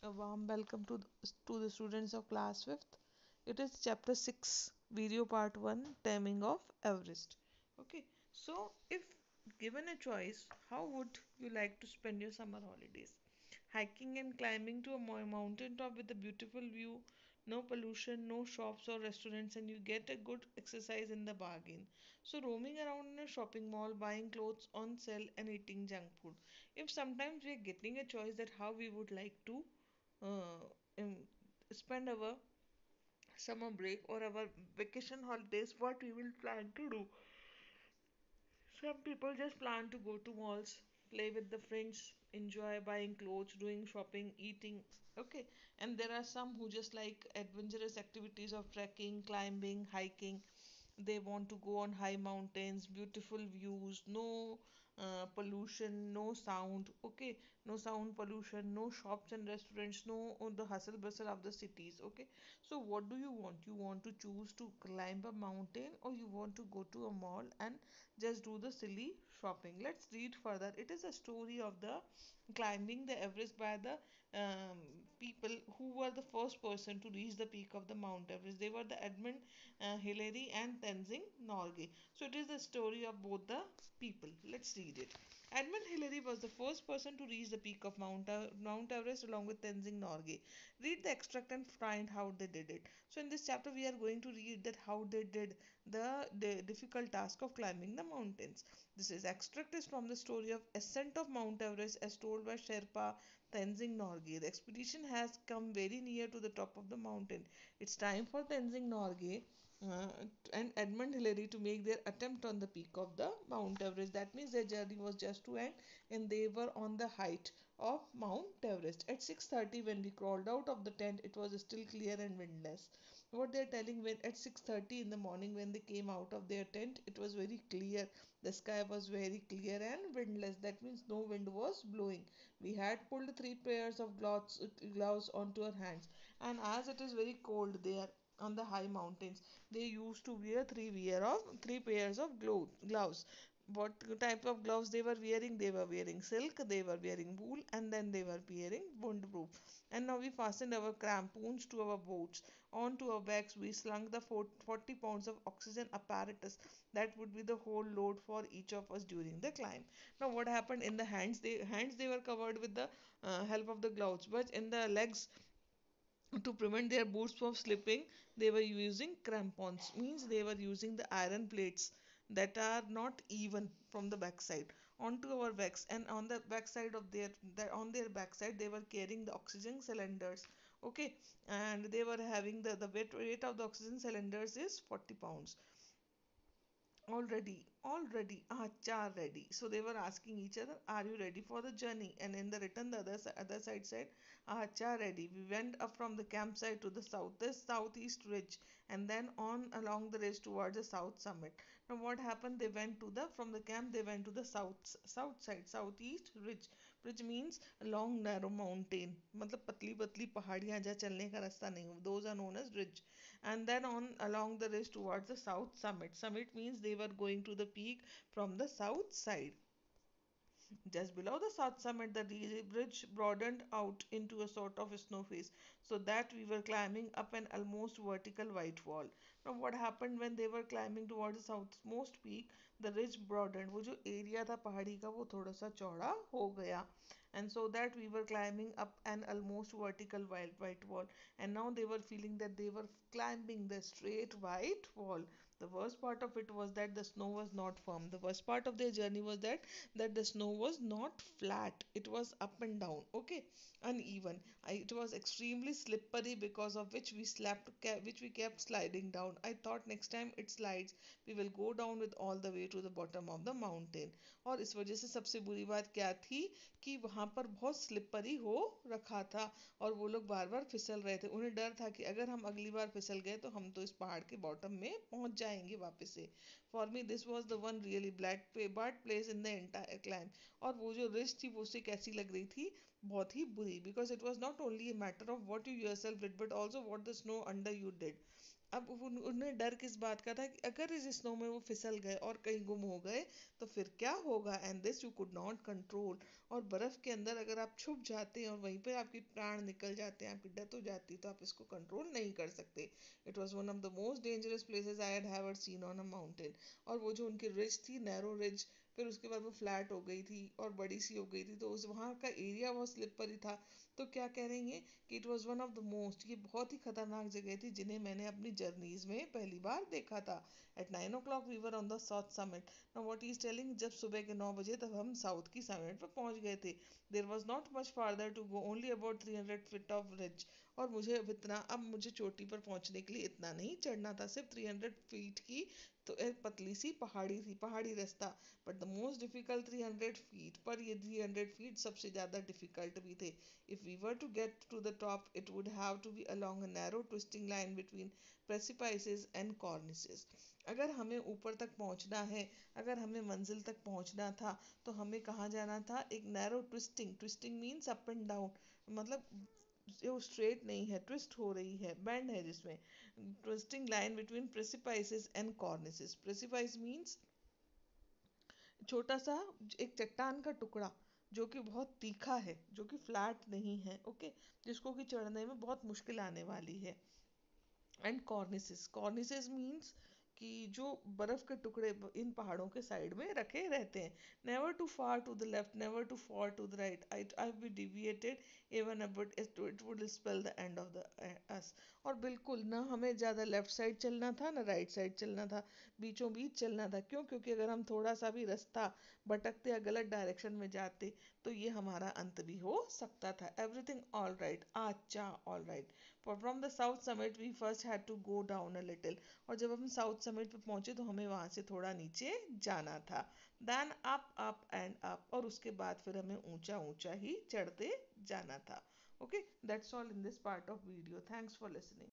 A warm welcome to the students of class 5th. It is chapter 6, video part 1, Taming of Everest. Okay, so if given a choice, how would you like to spend your summer holidays? Hiking and climbing to a mountain top with a beautiful view, no pollution, no shops or restaurants, and you get a good exercise in the bargain. So, roaming around in a shopping mall, buying clothes on sale, and eating junk food. If sometimes we are getting a choice that how we would like to uh, um, spend our summer break or our vacation holidays, what we will plan to do. Some people just plan to go to malls, play with the friends, enjoy buying clothes, doing shopping, eating. Okay, and there are some who just like adventurous activities of trekking, climbing, hiking. They want to go on high mountains, beautiful views, no pollution, no sound. Okay, no sound pollution, no shops and restaurants, no the hustle bustle of the cities. Okay, so what do you want? You want to choose to climb a mountain, or you want to go to a mall and just do the silly shopping? Let's read further. It is a story of the climbing the Everest by the people who were the first person to reach the peak of the Mount Everest. They were the Edmund Hillary and Tenzing Norgay. So it is the story of both the people. Let's read it. Edmund Hillary was the first person to reach the peak of Mount Everest along with Tenzing Norgay. Read the extract and find how they did it. So in this chapter we are going to read that how they did the difficult task of climbing the mountains. This is extract is from the story of ascent of Mount Everest as told by Sherpa Tenzing Norgay. The expedition has come very near to the top of the mountain. It's time for Tenzing Norgay uh, and Edmund Hillary to make their attempt on the peak of the Mount Everest. That means their journey was just to end and they were on the height of Mount Everest. At 6:30 when we crawled out of the tent, it was still clear and windless. What they're telling, when at 6:30 in the morning when they came out of their tent, it was very clear. The sky was very clear and windless. That means no wind was blowing. We had pulled three pairs of gloves onto our hands, and as it is very cold there on the high mountains, they used to wear three pairs of gloves. What type of gloves they were wearing? They were wearing silk, they were wearing wool, and then they were wearing windproof. And now we fastened our crampons to our boots. Onto our backs, we slung the 40 pounds of oxygen apparatus. That would be the whole load for each of us during the climb. Now, what happened in the hands? They were covered with the help of the gloves, but in the legs, to prevent their boots from slipping, they were using crampons. Means they were using the iron plates that are not even from the backside onto our backs, and on the backside of on their backside they were carrying the oxygen cylinders. Okay, and they were having the weight of the oxygen cylinders is 40 pounds. Already, acha ready. So they were asking each other, are you ready for the journey? And in the return, the other side said, acha ready. We went up from the campsite to the southeast ridge, and then on along the ridge towards the south summit. Now what happened? They went to the from the camp. They went to the south side, southeast ridge. Ridge means a long narrow mountain. मतलब पतली पतली पहाड़ियाँ जहाँ चलने का रास्ता नहीं हो. Those are known as ridge. And then on along the ridge towards the south summit. Summit means they were going to the peak from the south side. Just below the south summit, the ridge broadened out into a sort of snow face, so that we were climbing up an almost vertical white wall. Now, what happened when they were climbing towards the southmost peak? The ridge broadened. वो जो area था पहाड़ी का वो थोड़ा सा चौड़ा हो गया. And so that we were climbing up an almost vertical white wall, and now they were feeling that they were climbing the straight white wall. The worst part of it was that the snow was not firm. The worst part of their journey was that the snow was not flat. It was up and down. Okay, uneven. It was extremely slippery, because of which which we kept sliding down. I thought next time it slides, we will go down with all the way to the bottom of the mountain. और इस वजह से सबसे बुरी बात क्या थी कि वहां पर बहुत स्लिपरी हो रखा था, और वो लोग बार बार फिसल रहे थे. उन्हें डर था कि अगर हम अगली बार फिसल गए तो हम तो इस पहाड़ के बॉटम में पहुंच जाएंगे वापस से. For me this was the one really bad place in the entire climb. और वो जो रिस्क थी वो उससे कैसी लग रही थी? बहुत ही बुरी, because it was not only a matter of what you yourself did, but also what the snow under you did. अब उन्हें डर किस बात का था कि अगर इस स्नो में वो फिसल गए और कहीं गुम हो गए तो फिर क्या होगा, and this you could not control. और बर्फ के अंदर अगर आप छुप जाते हैं और वहीं पर आपके प्राण निकल जाते हैं, आपकी डेथ हो जाती है, तो आप इसको कंट्रोल नहीं कर सकते। It was one of the most dangerous places I had ever seen on a mountain. और वो जो उनकी रिज थी, नैरो रिज, फिर उसके बाद वो फ्लैट हो गई थी और बड़ी सी हो गई थी, तो उस वहाँ का एरिया बहुत स्लिपरी था। तो क्या कह रही हैं कि it was one of the most, ये बहुत ही खतरनाक जगह थी जिन्हें मैंने अपनी जर्नीज में पहली बार देखा था। At 9 o'clock we were on the south summit. Now what is telling, जब सुबह के 9 बजे तब हम साउथ की समिट पर पहुंच गए थे। There was not much farther to go, only about 300 feet of ridge. और मुझे अब इतना, अब मुझे चोटी पर पहुंचने के लिए इतना नहीं चढ़ना था, सिर्फ 300 फीट की तो एक पतली सी पहाड़ी थी, पहाड़ी रास्ता। But the most difficult 300 feet, पर ये 300 फीट सबसे ज़्यादा डिफिकल्ट भी थे। If we were to get to the top, it would have to be along a narrow twisting line between precipices and cornices. अगर हमें ऊपर तक पहुंचना है, अगर हमें मंजिल तक पहुंचना था, तो हमें कहाँ जाना था, एक narrow twisting, twisting means up and down, मतलब जो स्ट्रेट नहीं है, ट्विस्ट हो रही है, बैंड है जिसमें, twisting line between precipices and cornices. Precipice means छोटा सा एक चट्टान का टुकड़ा जो कि बहुत तीखा है, जो कि फ्लैट नहीं है, ओके, जिसको कि चढ़ने में बहुत मुश्किल आने वाली है। एंड कॉर्निसेस, कॉर्निसेस मीन्स कि जो बर्फ के टुकड़े इन पहाड़ों के साइड में रखे रहते हैं। Never too far to the left, never too far to the right, I be deviated even a bit, it would spell the end of the us. और बिल्कुल ना हमें ज़्यादा लेफ्ट साइड चलना था ना राइट साइड चलना था, बीचों बीच चलना था। क्यों? क्योंकि अगर हम थोड़ा सा भी रास्ता भटकते या गलत डायरेक्शन में जाते तो ये हमारा अंत भी हो सकता था। एवरीथिंग ऑल राइट, अच्छा all right. From the south summit we first had to go down a little. और जब हम साउथ समिट पे पहुंचे तो हमें वहां से थोड़ा नीचे जाना था। Then up up and up, और उसके बाद फिर हमें ऊंचा ऊंचा ही चढ़ते जाना था। Okay, that's all in this part of video. Thanks for listening.